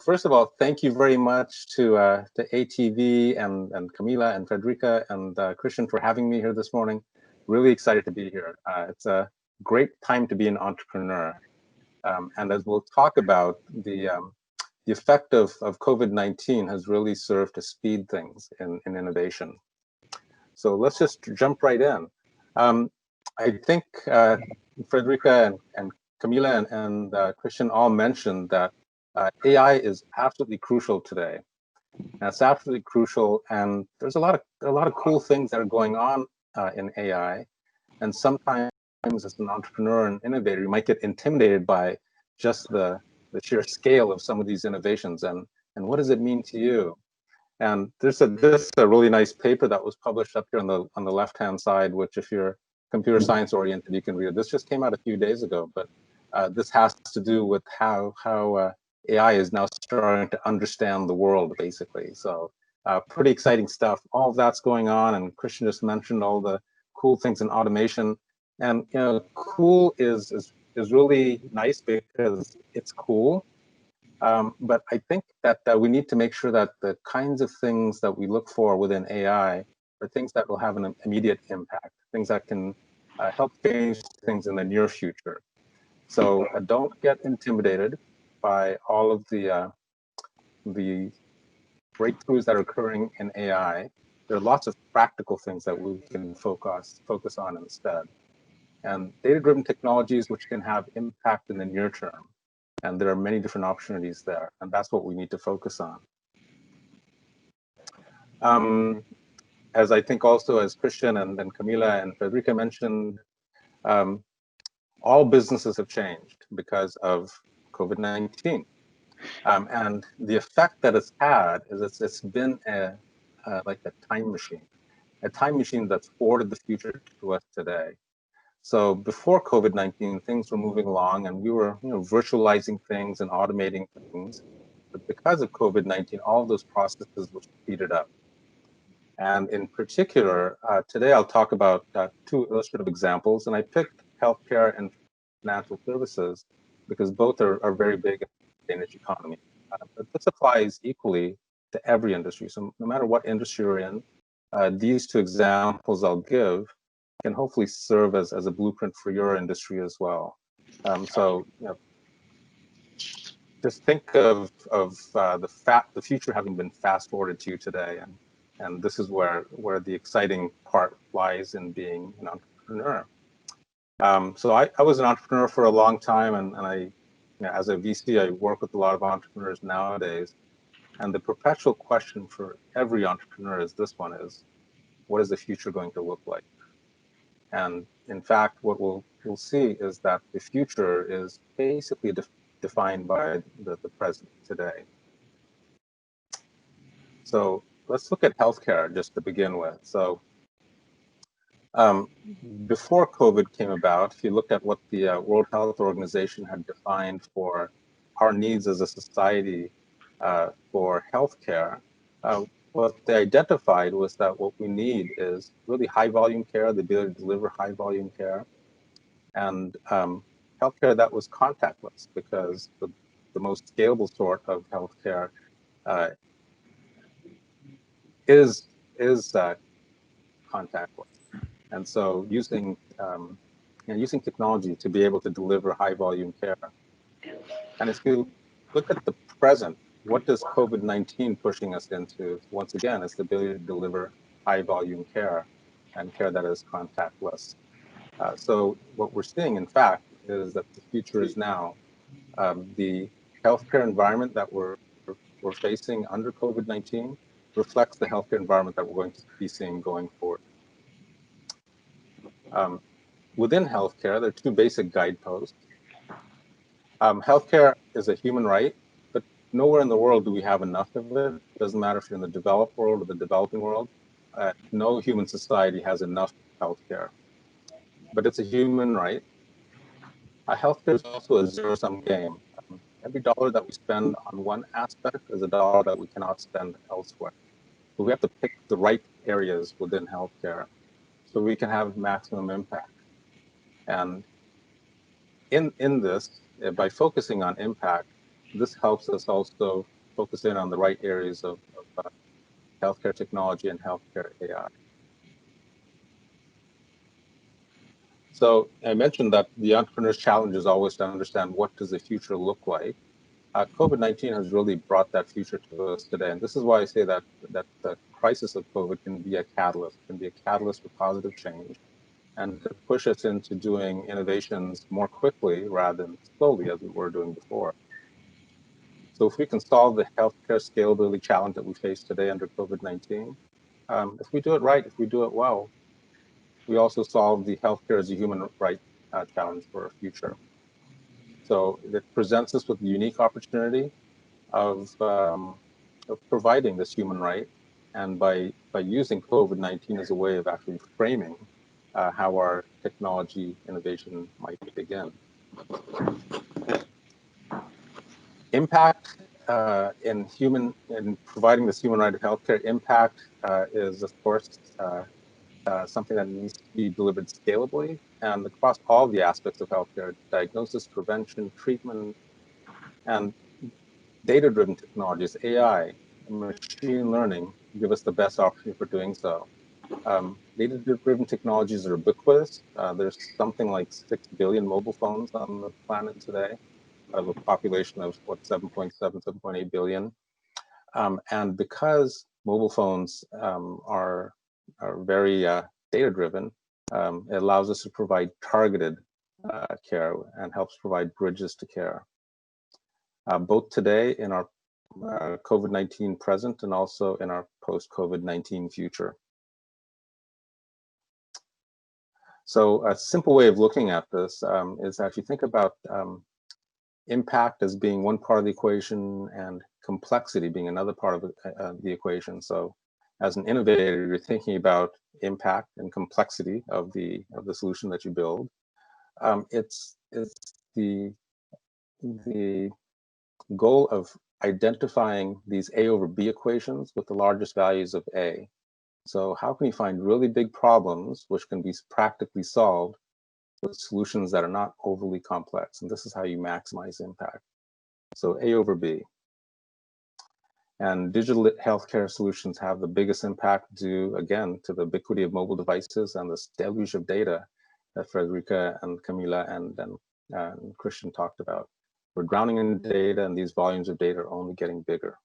first of all, thank you very much to ATV and Camila and Frederica and Christian for having me here this morning. Really excited to be here. It's a great time to be an entrepreneur. And as we'll talk about, the effect of COVID-19 has really served to speed things in innovation. So let's just jump right in. I think Frederica and Camila and Christian all mentioned that AI is absolutely crucial today. And it's absolutely crucial, and there's a lot of cool things that are going on in AI. And sometimes, as an entrepreneur and innovator, you might get intimidated by just the sheer scale of some of these innovations, and what does it mean to you? And there's a really nice paper that was published up here on the left-hand side, which if you're computer science oriented, you can read it. This just came out a few days ago, but this has to do with how AI is now starting to understand the world, basically. So pretty exciting stuff. All of that's going on, and Christian just mentioned all the cool things in automation. And cool is really nice because it's cool. But I think that we need to make sure that the kinds of things that we look for within AI are things that will have an immediate impact, things that can help change things in the near future. So don't get intimidated by all of the breakthroughs that are occurring in AI. There are lots of practical things that we can focus on instead. And data-driven technologies which can have impact in the near term. And there are many different opportunities there, and that's what we need to focus on. As I think also, as Christian and Camila and Frederica mentioned, all businesses have changed because of COVID-19. And the effect that it's had is it's been like a time machine that's forwarded the future to us today. So before COVID-19, things were moving along and we were virtualizing things and automating things. But because of COVID-19, all of those processes were speeded up. And in particular, today I'll talk about two illustrative examples. And I picked healthcare and financial services because both are very big in the Danish economy. But this applies equally to every industry. So no matter what industry you're in, these two examples I'll give can hopefully serve as a blueprint for your industry as well. So just think of the future having been fast forwarded to you today, and this is where the exciting part lies in being an entrepreneur. So I was an entrepreneur for a long time, and I, as a VC, I work with a lot of entrepreneurs nowadays. And the perpetual question for every entrepreneur is this one: is what is the future going to look like? And in fact, what we'll see is that the future is basically defined by the present today. So let's look at healthcare just to begin with. So before COVID came about, if you looked at what the World Health Organization had defined for our needs as a society for healthcare, what they identified was that what we need is really high volume care, the ability to deliver high volume care, and healthcare that was contactless, because the most scalable sort of healthcare is contactless. And so using technology to be able to deliver high volume care. And if you look at the present, what does COVID-19 pushing us into? Once again, is the ability to deliver high volume care and care that is contactless. So what we're seeing, in fact, is that the future is now. The healthcare environment that we're facing under COVID-19 reflects the healthcare environment that we're going to be seeing going forward. Within healthcare, there are two basic guideposts. Healthcare is a human right, but nowhere in the world do we have enough of it. It doesn't matter if you're in the developed world or the developing world. No human society has enough healthcare, but it's a human right. Healthcare is also a zero-sum game. Every dollar that we spend on one aspect is a dollar that we cannot spend elsewhere. So we have to pick the right areas within healthcare so we can have maximum impact. And in this, by focusing on impact, This helps us also focus in on the right areas of healthcare technology and healthcare AI. So I mentioned that the entrepreneur's challenge is always to understand what does the future look like. COVID-19 has really brought that future to us today. And this is why I say that the crisis of COVID can be a catalyst, can be a catalyst for positive change and to push us into doing innovations more quickly rather than slowly as we were doing before. So if we can solve the healthcare scalability challenge that we face today under COVID-19, if we do it right, if we do it well, we also solve the healthcare as a human right challenge for our future. So it presents us with the unique opportunity of providing this human right, and by using COVID-19 as a way of actually framing how our technology innovation might begin. Impact in providing this human right of healthcare impact is, of course, something that needs to be delivered scalably and across all the aspects of healthcare: diagnosis, prevention, treatment, and data-driven technologies, AI, and machine learning give us the best opportunity for doing so. Data-driven technologies are ubiquitous. There's something like 6 billion mobile phones on the planet today, out of a population of, 7.7, 7.8 billion. And because mobile phones are very data-driven, it allows us to provide targeted care and helps provide bridges to care. Both today in our COVID-19 present and also in our post-COVID-19 future. So a simple way of looking at this is that if you think about impact as being one part of the equation and complexity being another part of the equation. So as an innovator, you're thinking about impact and complexity of the solution that you build. It's the goal of identifying these A over B equations with the largest values of A. So how can you find really big problems which can be practically solved with solutions that are not overly complex? And this is how you maximize impact. So A over B. And digital healthcare solutions have the biggest impact due, again, to the ubiquity of mobile devices and the deluge of data that Frederica and Camila and Christian talked about. We're drowning in data, and these volumes of data are only getting bigger.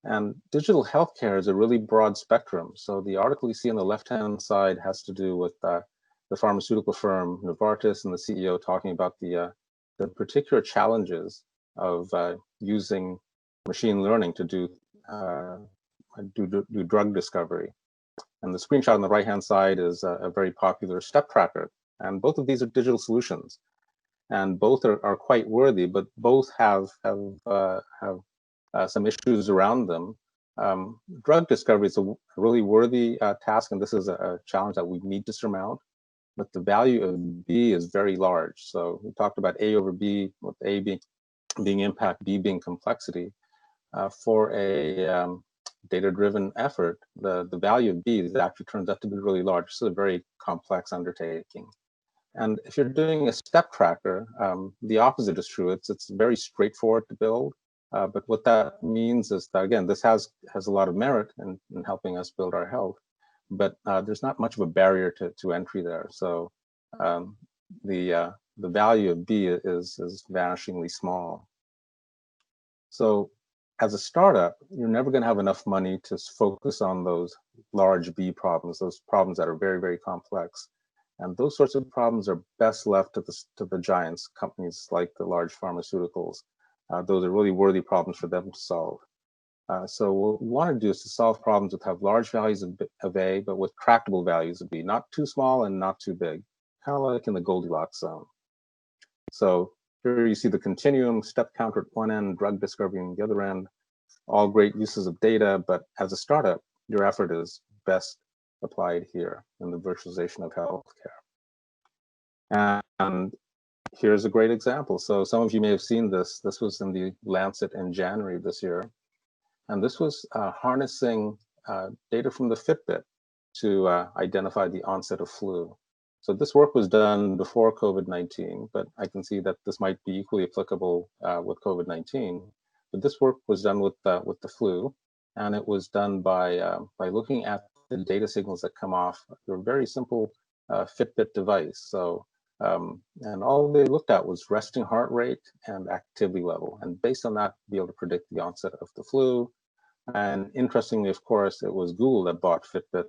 And digital healthcare is a really broad spectrum. So the article you see on the left-hand side has to do with the pharmaceutical firm Novartis and the CEO talking about the particular challenges of using machine learning to do drug discovery. And the screenshot on the right-hand side is a very popular step tracker. And both of these are digital solutions, and both are quite worthy, but both have some issues around them. Drug discovery is a really worthy task, and this is a challenge that we need to surmount. But the value of B is very large. So we talked about A over B, with A being impact, B being complexity. For a data-driven effort, the value of B actually turns out to be really large. It's a very complex undertaking. And if you're doing a step tracker, the opposite is true. It's very straightforward to build. But what that means is that, again, this has a lot of merit in helping us build our health, but there's not much of a barrier to entry there. So the value of B is vanishingly small. So as a startup, you're never going to have enough money to focus on those large B problems, those problems that are very, very complex. And those sorts of problems are best left to the giants, companies like the large pharmaceuticals. Those are really worthy problems for them to solve. So what we want to do is to solve problems that have large values of A, but with tractable values of B, not too small and not too big, kind of like in the Goldilocks zone. So here you see the continuum, step counter at one end, drug discovery on the other end, all great uses of data, but as a startup, your effort is best applied here in the virtualization of healthcare. And here's a great example. So some of you may have seen this. This was in the Lancet in January this year. And this was harnessing data from the Fitbit to identify the onset of flu. So this work was done before COVID-19, but I can see that this might be equally applicable with COVID-19. But this work was done with the flu, and it was done by looking at the data signals that come off your very simple Fitbit device. So and all they looked at was resting heart rate and activity level, and based on that, be able to predict the onset of the flu. And interestingly, of course, it was Google that bought Fitbit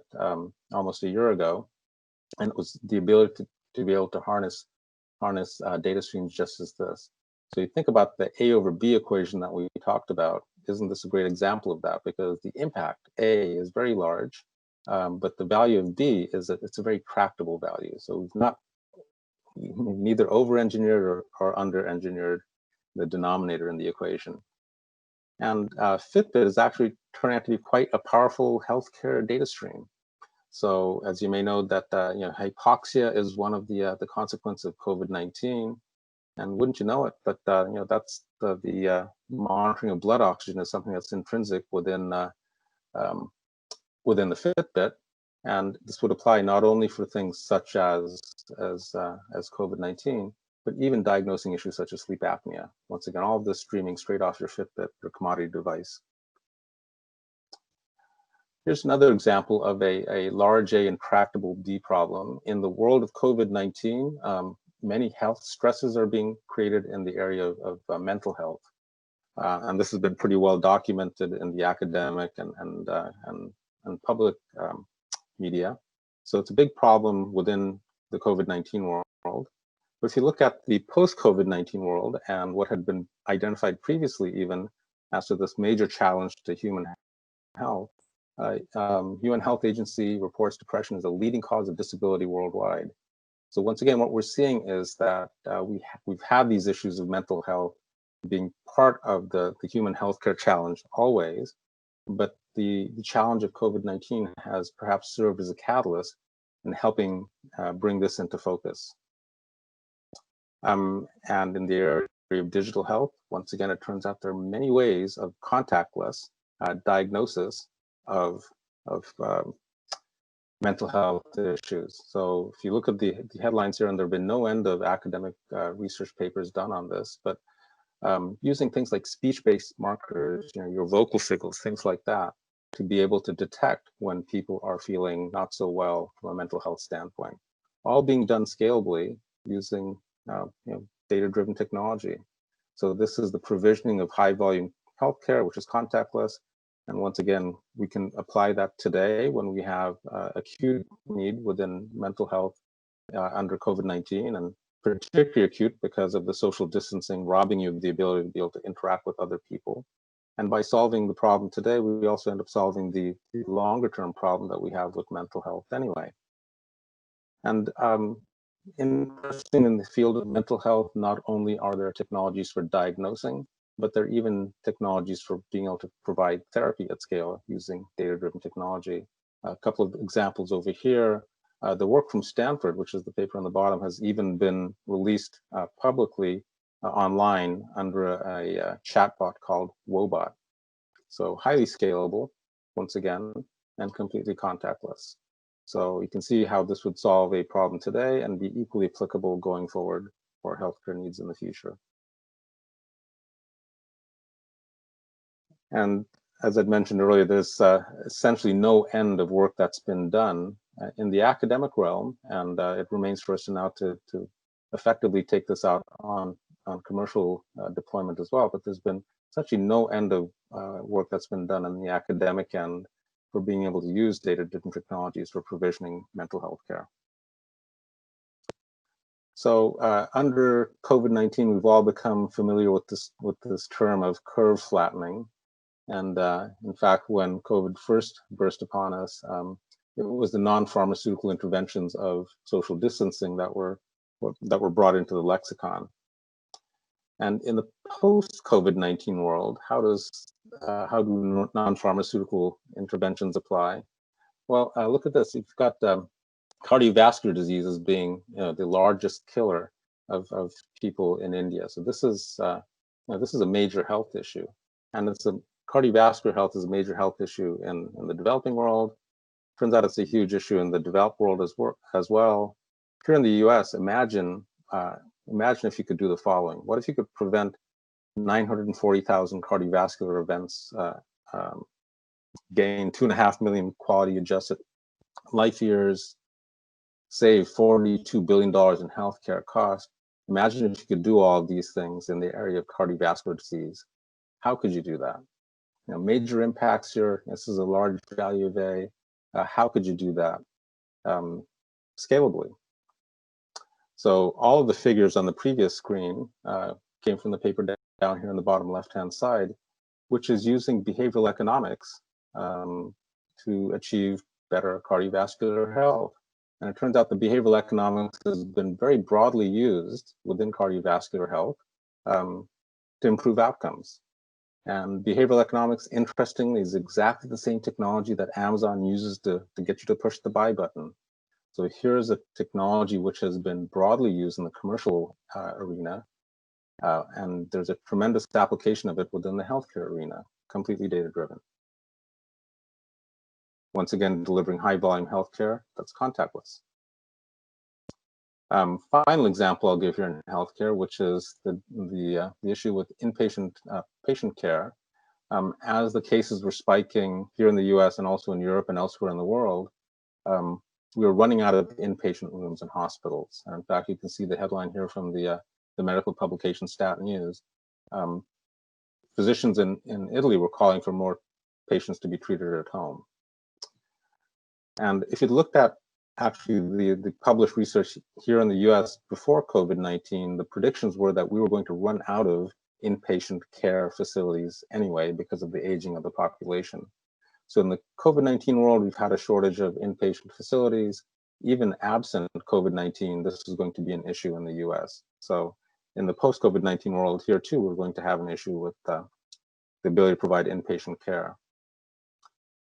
almost a year ago, and it was the ability to be able to harness data streams just as this. So you think about the A over B equation that we talked about. Isn't this a great example of that? Because the impact A is very large, but the value of B is that it's a very tractable value. So we've not neither over-engineered or under-engineered the denominator in the equation. And Fitbit is actually turning out to be quite a powerful healthcare data stream. So as you may know that hypoxia is one of the consequences of COVID-19, and wouldn't you know it? But that's the monitoring of blood oxygen is something that's intrinsic within within the Fitbit, and this would apply not only for things such as COVID-19, but even diagnosing issues such as sleep apnea. Once again, all of this streaming straight off your Fitbit, your commodity device. Here's another example of a large A and tractable B problem. In the world of COVID-19, many health stresses are being created in the area of mental health. And this has been pretty well documented in the academic and public media. So it's a big problem within the COVID-19 world. But if you look at the post-COVID-19 world and what had been identified previously even as to this major challenge to human health, UN Health Agency reports depression as a leading cause of disability worldwide. So once again, what we're seeing is that we've had these issues of mental health being part of the human healthcare challenge always, but the challenge of COVID-19 has perhaps served as a catalyst in helping bring this into focus. And in the area of digital health, once again, it turns out there are many ways of contactless diagnosis of mental health issues. So if you look at the headlines here, and there have been no end of academic research papers done on this, but using things like speech-based markers, your vocal signals, things like that, to be able to detect when people are feeling not so well from a mental health standpoint, all being done scalably using data-driven technology. So this is the provisioning of high-volume healthcare, which is contactless. And once again, we can apply that today when we have acute need within mental health under COVID-19, and particularly acute because of the social distancing robbing you of the ability to be able to interact with other people. And by solving the problem today, we also end up solving the longer term problem that we have with mental health anyway. And interesting in the field of mental health, not only are there technologies for diagnosing, but there are even technologies for being able to provide therapy at scale using data-driven technology. A couple of examples over here. The work from Stanford, which is the paper on the bottom, has even been released publicly online under a chatbot called Wobot. So highly scalable, once again, and completely contactless. So you can see how this would solve a problem today and be equally applicable going forward for healthcare needs in the future. And as I'd mentioned earlier, there's essentially no end of work that's been done in the academic realm, and it remains for us now to effectively take this out on commercial deployment as well. But there's been essentially no end of work that's been done in the academic end for being able to use data-driven technologies for provisioning mental health care. So under COVID-19, we've all become familiar with this term of curve flattening. And in fact, when COVID first burst upon us, it was the non-pharmaceutical interventions of social distancing that were brought into the lexicon. And in the post-COVID-19 world, how do non-pharmaceutical interventions apply? Well, look at this. You've got cardiovascular disease as being the largest killer of people in India. So this is a major health issue, and cardiovascular health is a major health issue in the developing world. Turns out it's a huge issue in the developed world as well. here in the US, imagine if you could do the following. What if you could prevent 940,000 cardiovascular events, gain 2.5 million quality adjusted life years, save $42 billion in healthcare costs. Imagine if you could do all of these things in the area of cardiovascular disease. How could you do that? Major impacts here. This is a large value of A. How could you do that scalably? So all of the figures on the previous screen came from the paper down here on the bottom left-hand side, which is using behavioral economics to achieve better cardiovascular health. And it turns out that behavioral economics has been very broadly used within cardiovascular health to improve outcomes. And behavioral economics, interestingly, is exactly the same technology that Amazon uses to get you to push the buy button. So here's a technology which has been broadly used in the commercial arena, and there's a tremendous application of it within the healthcare arena, completely data-driven. Once again, delivering high-volume healthcare that's contactless. Final example I'll give here in healthcare, which is the issue with inpatient patient care. As the cases were spiking here in the US and also in Europe and elsewhere in the world, we were running out of inpatient rooms in hospitals. And in fact, you can see the headline here from the medical publication Stat News. Physicians in Italy were calling for more patients to be treated at home. And if you looked at actually the published research here in the US before COVID-19, the predictions were that we were going to run out of inpatient care facilities anyway because of the aging of the population. So in the COVID-19 world, we've had a shortage of inpatient facilities. Even absent COVID-19, this is going to be an issue in the US. So in the post-COVID-19 world here too, we're going to have an issue with the ability to provide inpatient care.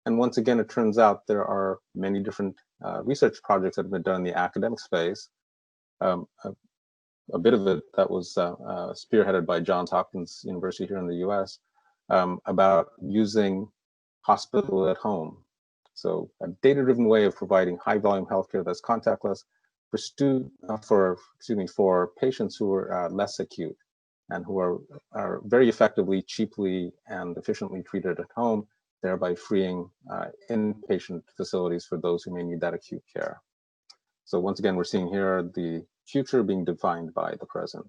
And once again, it turns out there are many different research projects that have been done in the academic space. A bit of it that was spearheaded by Johns Hopkins University here in the US about using hospital at home. So a data-driven way of providing high-volume healthcare that's contactless for patients who are less acute and who are very effectively, cheaply, and efficiently treated at home, thereby freeing inpatient facilities for those who may need that acute care. So once again, we're seeing here the future being defined by the present.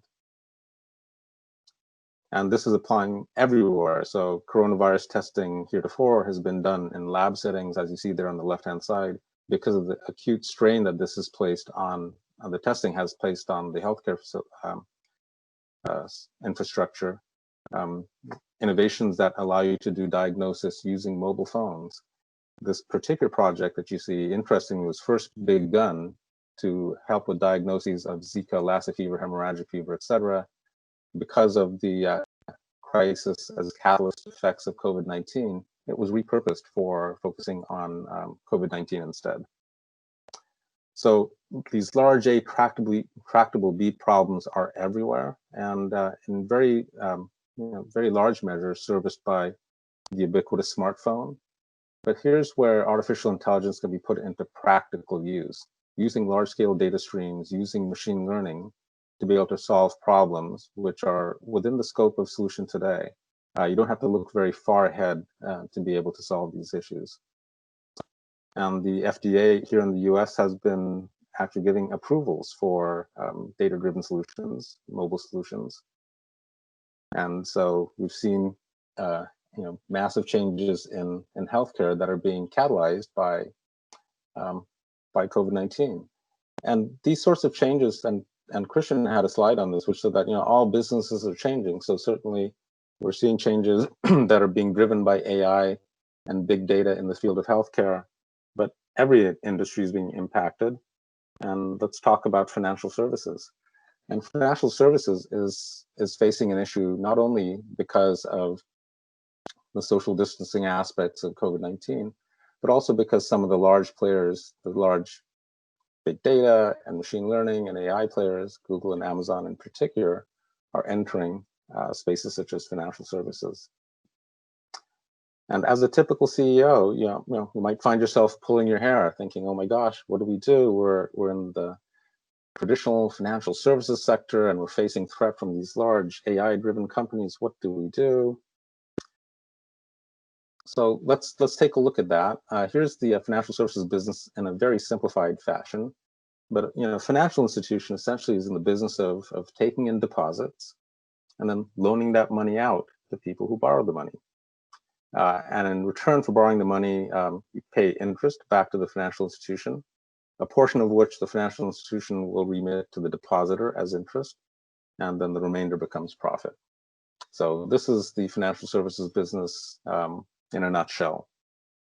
And this is applying everywhere. So coronavirus testing heretofore has been done in lab settings, as you see there on the left-hand side, because of the acute strain that this is placed on, the testing has placed on the healthcare infrastructure. Innovations that allow you to do diagnosis using mobile phones. This particular project that you see, interestingly, was first begun to help with diagnoses of Zika, Lassa fever, hemorrhagic fever, etc. Because of the crisis as catalyst effects of COVID-19, it was repurposed for focusing on COVID-19 instead. So these large A tractable B problems are everywhere, and in very very large measure serviced by the ubiquitous smartphone. But here's where artificial intelligence can be put into practical use, using large-scale data streams, using machine learning to be able to solve problems which are within the scope of solution today. You don't have to look very far ahead to be able to solve these issues. And the FDA here in the US has been actually giving approvals for data-driven solutions, mobile solutions. And so we've seen massive changes in healthcare that are being catalyzed by COVID-19. And these sorts of changes, and Christian had a slide on this, which said that all businesses are changing. So certainly we're seeing changes that are being driven by AI and big data in the field of healthcare, but every industry is being impacted. And let's talk about financial services. And financial services is facing an issue not only because of the social distancing aspects of COVID-19, but also because some of the large players, the large big data and machine learning and AI players, Google and Amazon in particular, are entering spaces such as financial services. And as a typical CEO, you might find yourself pulling your hair, thinking, "Oh my gosh, what do we do? We're in the traditional financial services sector and we're facing threat from these large AI-driven companies. What do we do? So let's take a look at that. Here's the financial services business in a very simplified fashion. But financial institution essentially is in the business of taking in deposits and then loaning that money out to people who borrow the money. And in return for borrowing the money, you pay interest back to the financial institution, a portion of which the financial institution will remit to the depositor as interest, and then the remainder becomes profit. So this is the financial services business in a nutshell.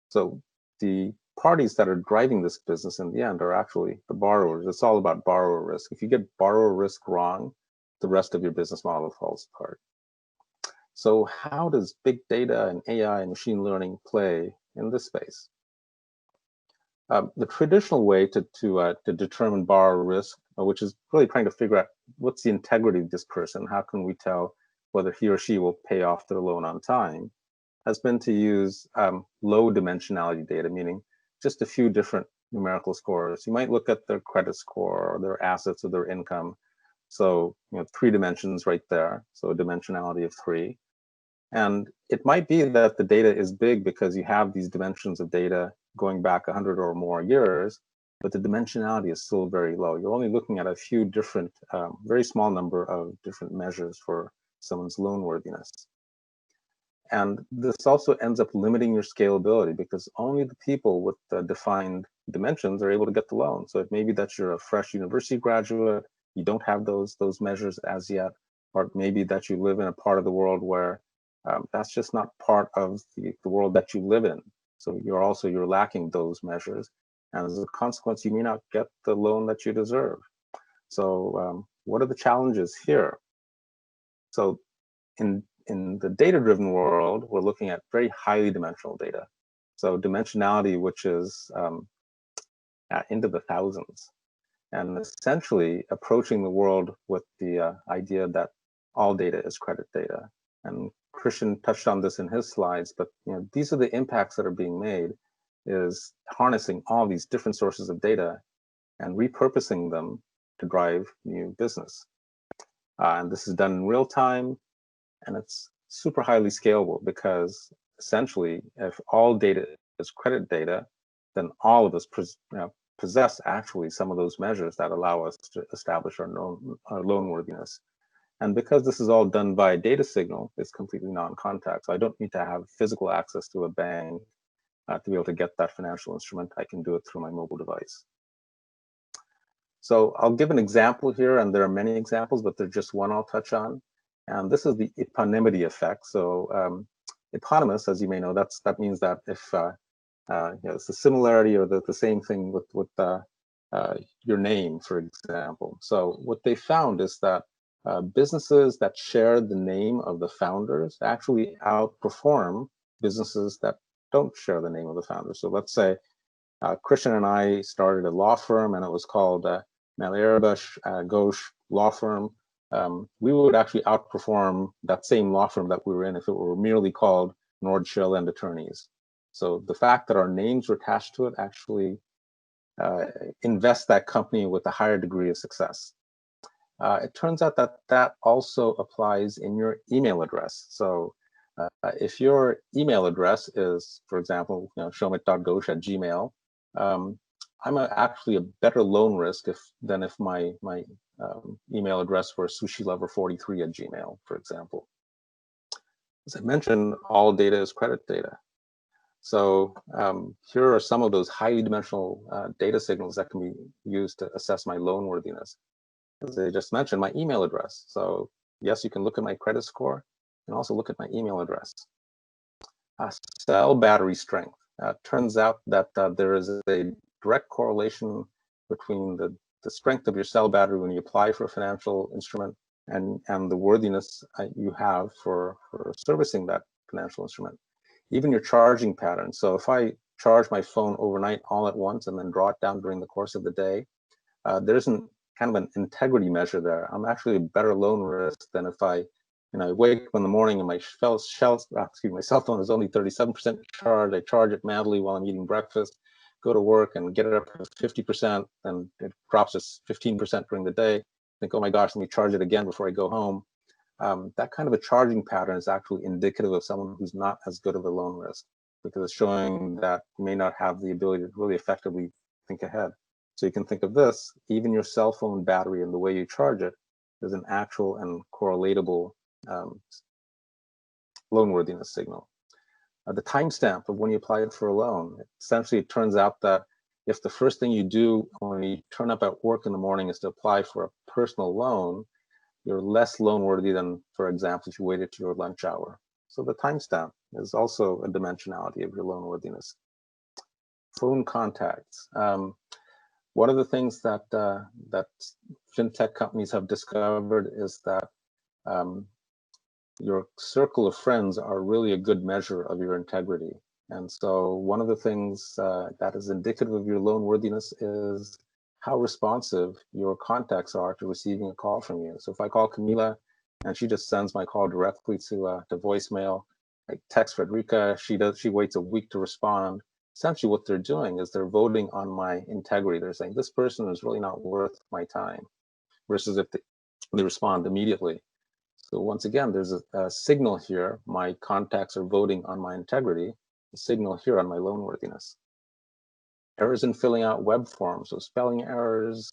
So the parties that are driving this business in the end are actually the borrowers. It's all about borrower risk. If you get borrower risk wrong, the rest of your business model falls apart. So how does big data and AI and machine learning play in this space? The traditional way to determine borrower risk, which is really trying to figure out what's the integrity of this person, how can we tell whether he or she will pay off their loan on time, has been to use low dimensionality data, meaning just a few different numerical scores. You might look at their credit score, or their assets, or their income. So 3 dimensions right there, so a dimensionality of 3. And it might be that the data is big because you have these dimensions of data going back 100 or more years, but the dimensionality is still very low. You're only looking at a few different, very small number of different measures for someone's loan worthiness. And this also ends up limiting your scalability because only the people with the defined dimensions are able to get the loan. So it may be that you're a fresh university graduate, you don't have those measures as yet, or maybe that you live in a part of the world where that's just not part of the world that you live in. So you're lacking those measures. And as a consequence, you may not get the loan that you deserve. So what are the challenges here? So in the data-driven world, we're looking at very highly dimensional data. So dimensionality, which is into the thousands, and essentially approaching the world with the idea that all data is credit data. And Christian touched on this in his slides, but these are the impacts that are being made, is harnessing all these different sources of data and repurposing them to drive new business. And this is done in real time, and it's super highly scalable because essentially, if all data is credit data, then all of us possess actually some of those measures that allow us to establish our loan worthiness. And because this is all done by data signal, it's completely non-contact. So I don't need to have physical access to a bank to be able to get that financial instrument. I can do it through my mobile device. So I'll give an example here, and there are many examples, but there's just one I'll touch on. And this is the eponymity effect. So eponymous, as you may know, that means that if it's a similarity or the same thing with your name, for example. So what they found is that businesses that share the name of the founders actually outperform businesses that don't share the name of the founders. So let's say Christian and I started a law firm, and it was called Ghose Law Firm. We would actually outperform that same law firm that we were in if it were merely called Nordschell and Attorneys. So the fact that our names were attached to it actually invests that company with a higher degree of success. It turns out that also applies in your email address. So if your email address is, for example, shomit.ghosh@gmail, I'm actually a better loan risk than if my email address were sushilover43@gmail, for example. As I mentioned, all data is credit data. So here are some of those highly dimensional data signals that can be used to assess my loan worthiness. As I just mentioned, my email address. So yes, you can look at my credit score and also look at my email address. Cell battery strength. Turns out that there is a direct correlation between the strength of your cell battery when you apply for a financial instrument and the worthiness you have for servicing that financial instrument. Even your charging pattern. So if I charge my phone overnight all at once and then draw it down during the course of the day, there isn't kind of an integrity measure there. I'm actually a better loan risk than if I wake up in the morning and my cell phone is only 37% charged. I charge it madly while I'm eating breakfast, go to work and get it up to 50%, then it drops to 15% during the day. Think, oh my gosh, let me charge it again before I go home. That kind of a charging pattern is actually indicative of someone who's not as good of a loan risk, because it's showing that you may not have the ability to really effectively think ahead. So you can think of this, even your cell phone battery and the way you charge it is an actual and correlatable loan worthiness signal. The timestamp of when you apply it for a loan, essentially it turns out that if the first thing you do when you turn up at work in the morning is to apply for a personal loan, you're less loan worthy than, for example, if you waited to your lunch hour. So the timestamp is also a dimensionality of your loan worthiness. Phone contacts. One of the things that that fintech companies have discovered is that your circle of friends are really a good measure of your integrity. And so one of the things that is indicative of your loan worthiness is how responsive your contacts are to receiving a call from you. So if I call Camila and she just sends my call directly to voicemail, I text Frederica, she waits a week to respond. Essentially what they're doing is they're voting on my integrity. They're saying this person is really not worth my time, versus if they respond immediately. So once again, there's a signal here. My contacts are voting on my integrity, a signal here on my loan worthiness. Errors in filling out web forms, so spelling errors,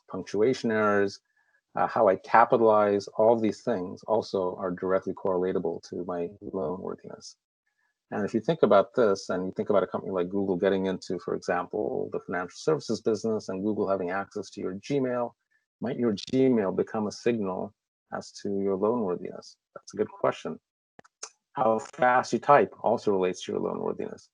punctuation errors, how I capitalize, all these things also are directly correlatable to my loan worthiness. And if you think about this, and you think about a company like Google getting into, for example, the financial services business, and Google having access to your Gmail, might your Gmail become a signal as to your loan worthiness? That's a good question. How fast you type also relates to your loan worthiness.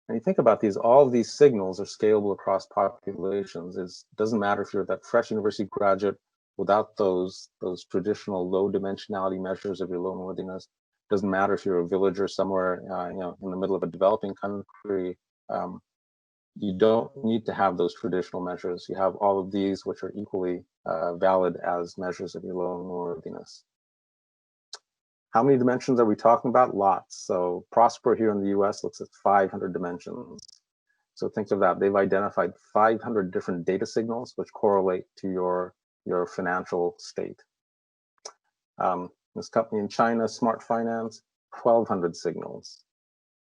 And you think about these, all of these signals are scalable across populations. It doesn't matter if you're that fresh university graduate without those traditional low dimensionality measures of your loan worthiness. Doesn't matter if you're a villager somewhere in the middle of a developing country. You don't need to have those traditional measures. You have all of these, which are equally valid as measures of your loan worthiness. How many dimensions are we talking about? Lots. So Prosper here in the US looks at 500 dimensions. So think of that. They've identified 500 different data signals which correlate to your financial state. This company in China, Smart Finance, 1,200 signals.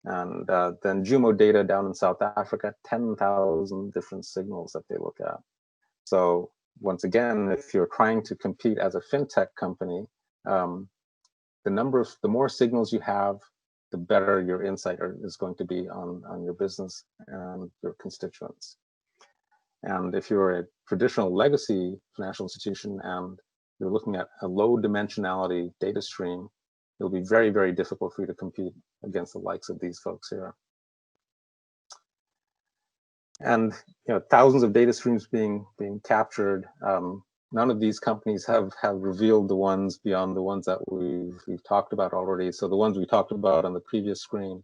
And then Jumo Data down in South Africa, 10,000 different signals that they look at. So once again, if you're trying to compete as a fintech company, the more signals you have, the better your insight is going to be on your business and your constituents. And if you're a traditional legacy financial institution and you're looking at a low dimensionality data stream, it'll be very, very difficult for you to compete against the likes of these folks here. And thousands of data streams being captured. None of these companies have revealed the ones beyond the ones that we've talked about already. So the ones we talked about on the previous screen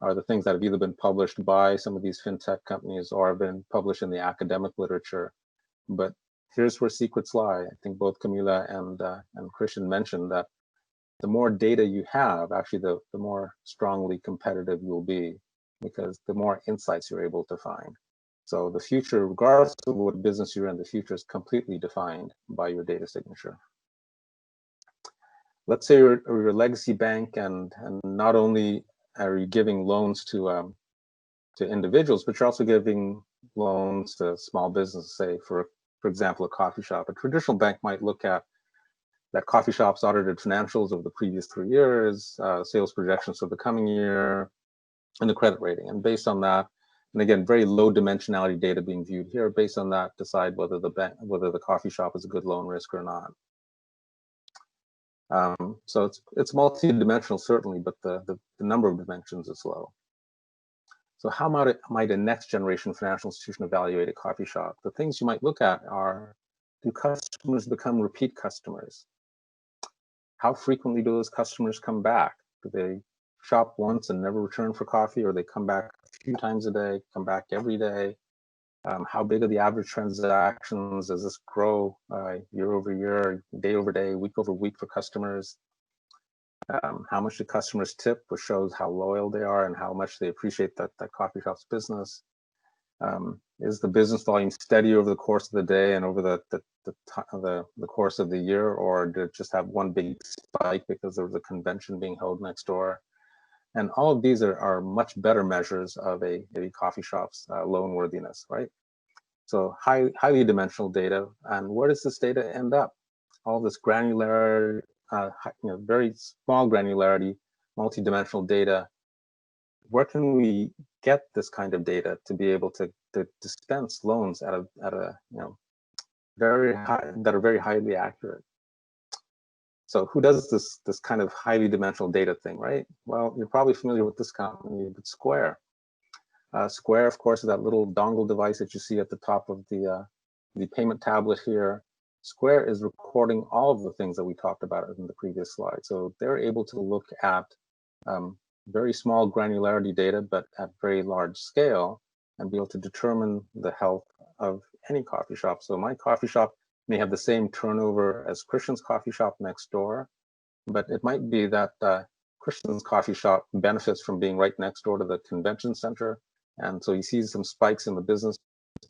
are the things that have either been published by some of these fintech companies or have been published in the academic literature. But here's where secrets lie. I think both Camila and Christian mentioned that the more data you have, actually the more strongly competitive you'll be, because the more insights you're able to find. So the future, regardless of what business you're in, the future is completely defined by your data signature. Let's say you're a legacy bank, and not only are you giving loans to individuals, but you're also giving loans to small businesses. Say, for example, a coffee shop. A traditional bank might look at that coffee shop's audited financials of the previous 3 years, sales projections for the coming year, and the credit rating. And based on that, and again, very low dimensionality data being viewed here, based on that, decide whether the coffee shop is a good loan risk or not. So it's multi-dimensional, certainly, but the number of dimensions is low. So how might a next generation financial institution evaluate a coffee shop? The things you might look at are, do customers become repeat customers? How frequently do those customers come back? Do they shop once and never return for coffee, or they come back a few times a day, come back every day? How big are the average transactions? Does this grow year over year, day over day, week over week for customers? How much do customers tip, which shows how loyal they are and how much they appreciate that coffee shop's business? Is the business volume steady over the course of the day and over the course of the year, or did it just have one big spike because there was a convention being held next door? And all of these are much better measures of a coffee shop's loan worthiness, right? So highly dimensional data. And where does this data end up? All this granularity, very small granularity, multi-dimensional data. Where can we get this kind of data to be able to dispense loans at a very high, that are very highly accurate? So who does this kind of highly dimensional data thing, right? Well, you're probably familiar with this company, but Square. Square, of course, is that little dongle device that you see at the top of the payment tablet here. Square is recording all of the things that we talked about in the previous slide. So they're able to look at very small granularity data, but at very large scale, and be able to determine the health of any coffee shop. So my coffee shop may have the same turnover as Christian's coffee shop next door, but it might be that Christian's coffee shop benefits from being right next door to the convention center, and so he sees some spikes in the business,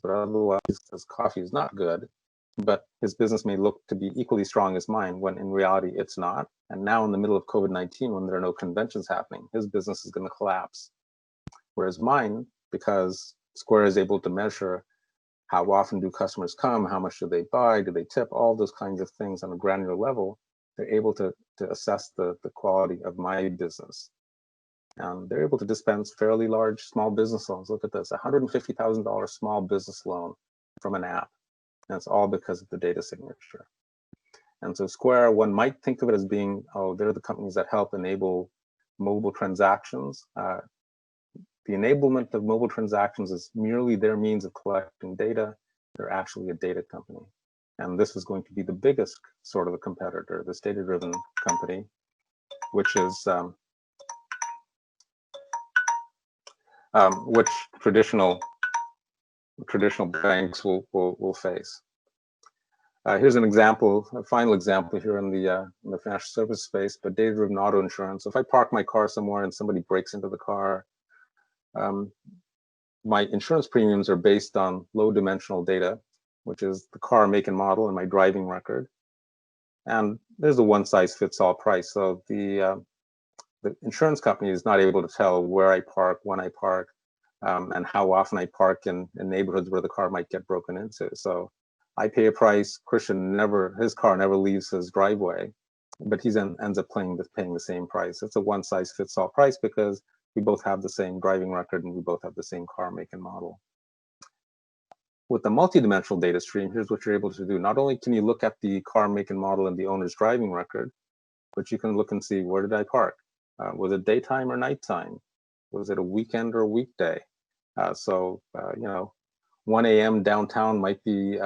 but otherwise his coffee is not good. But his business may look to be equally strong as mine, when in reality it's not. And now in the middle of COVID-19, when there are no conventions happening, his business is going to collapse. Whereas mine, because Square is able to measure how often do customers come, how much do they buy, do they tip, all those kinds of things on a granular level, they're able to assess the quality of my business. And they're able to dispense fairly large small business loans. Look at this, $150,000 small business loan from an app. And it's all because of the data signature. And so Square, one might think of it as being, oh, they're the companies that help enable mobile transactions. The enablement of mobile transactions is merely their means of collecting data. They're actually a data company. And this is going to be the biggest sort of a competitor, this data-driven company, which is which traditional banks will face. Here's an example, a final example here in the financial service space, but data-driven auto insurance. If I park my car somewhere and somebody breaks into the car, my insurance premiums are based on low-dimensional data, which is the car make and model and my driving record. And there's a one-size-fits-all price. So the insurance company is not able to tell where I park, when I park, and how often I park in neighborhoods where the car might get broken into. So I pay a price. Christian his car never leaves his driveway, but he then ends up paying the same price. It's a one-size-fits-all price because we both have the same driving record and we both have the same car make and model. With the multidimensional data stream, here's what you're able to do. Not only can you look at the car make and model and the owner's driving record, but you can look and see, where did I park? Was it daytime or nighttime? Was it a weekend or a weekday? So 1 a.m. downtown might be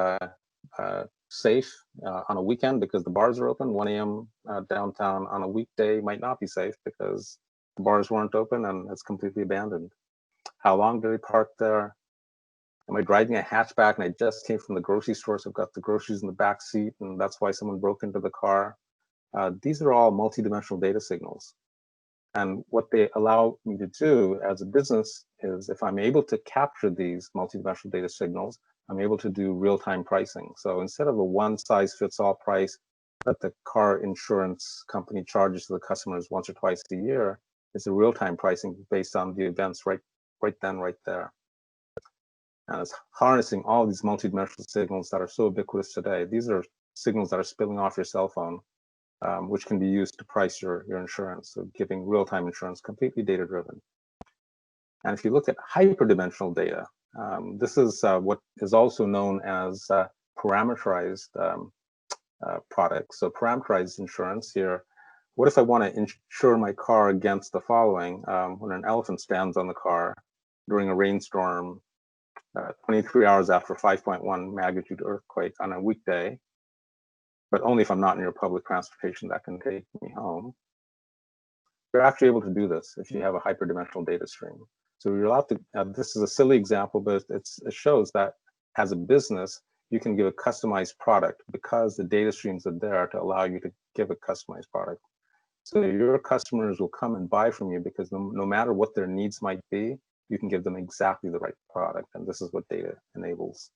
safe on a weekend because the bars are open. 1 a.m. Downtown on a weekday might not be safe because the bars weren't open and it's completely abandoned. How long did I park there? Am I driving a hatchback and I just came from the grocery store, so I've got the groceries in the back seat and that's why someone broke into the car? These are all multidimensional data signals. And what they allow me to do as a business is, if I'm able to capture these multidimensional data signals, I'm able to do real-time pricing. So instead of a one-size-fits-all price that the car insurance company charges to the customers once or twice a year, it's a real-time pricing based on the events right then, right there. And it's harnessing all these multidimensional signals that are so ubiquitous today. These are signals that are spilling off your cell phone, which can be used to price your insurance, so giving real-time insurance, completely data-driven. And if you look at hyperdimensional data, this is what is also known as parameterized products. So parameterized insurance here. What if I want to insure my car against the following? When an elephant stands on the car during a rainstorm, 23 hours after 5.1 magnitude earthquake on a weekday, but only if I'm not near public transportation that can take me home. You're actually able to do this if you have a hyperdimensional data stream. So you're allowed to, this is a silly example, but it shows that as a business, you can give a customized product because the data streams are there to allow you to give a customized product. So your customers will come and buy from you because no matter what their needs might be, you can give them exactly the right product, and this is what data enables.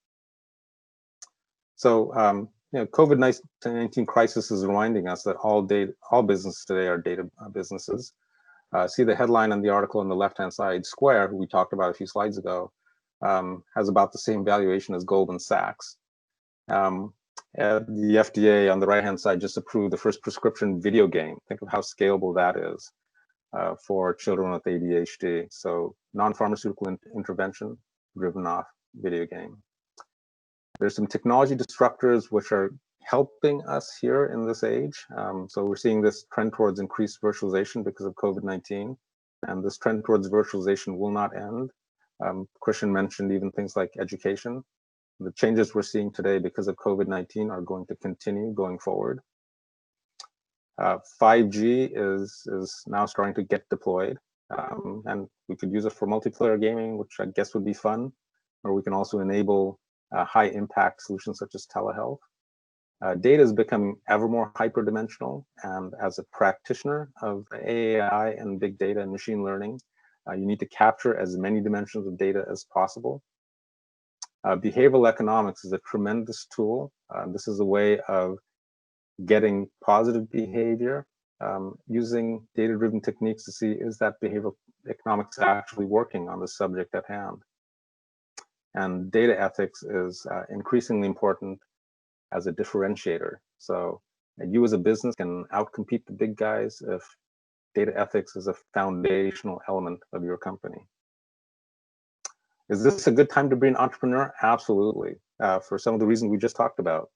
So, COVID-19 crisis is reminding us that all businesses today are data businesses. See the headline on the article on the left-hand side. Square, who we talked about a few slides ago, has about the same valuation as Goldman Sachs. The FDA on the right-hand side just approved the first prescription video game. Think of how scalable that is for children with ADHD. So non-pharmaceutical intervention driven off video game. There's some technology disruptors which are helping us here in this age. So we're seeing this trend towards increased virtualization because of COVID-19, and this trend towards virtualization will not end. Christian mentioned even things like education. The changes we're seeing today because of COVID-19 are going to continue going forward. 5G is now starting to get deployed, and we could use it for multiplayer gaming, which I guess would be fun, or we can also enable high impact solutions such as telehealth. Data is becoming ever more hyperdimensional, and as a practitioner of AI and big data and machine learning, you need to capture as many dimensions of data as possible. Behavioral economics is a tremendous tool. This is a way of getting positive behavior using data-driven techniques to see, is that behavioral economics actually working on the subject at hand? And data ethics is increasingly important as a differentiator. So you as a business can outcompete the big guys if data ethics is a foundational element of your company. Is this a good time to be an entrepreneur? Absolutely, for some of the reasons we just talked about.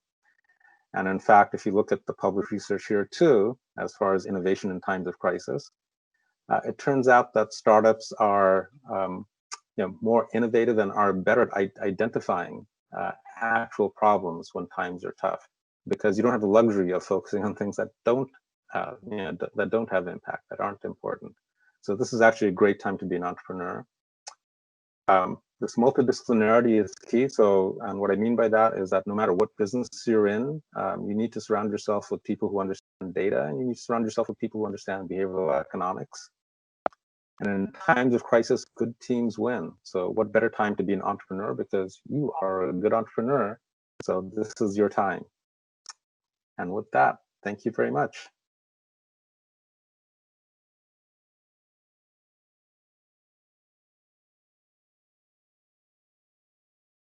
And in fact, if you look at the published research here too, as far as innovation in times of crisis, it turns out that startups are more innovative and are better at identifying actual problems when times are tough, because you don't have the luxury of focusing on things that don't that don't have impact, that aren't important. So this is actually a great time to be an entrepreneur. This multidisciplinarity is key. So, and what I mean by that is that no matter what business you're in, you need to surround yourself with people who understand data, and you need to surround yourself with people who understand behavioral economics. And in times of crisis, good teams win. So what better time to be an entrepreneur, because you are a good entrepreneur. So this is your time. And with that, thank you very much.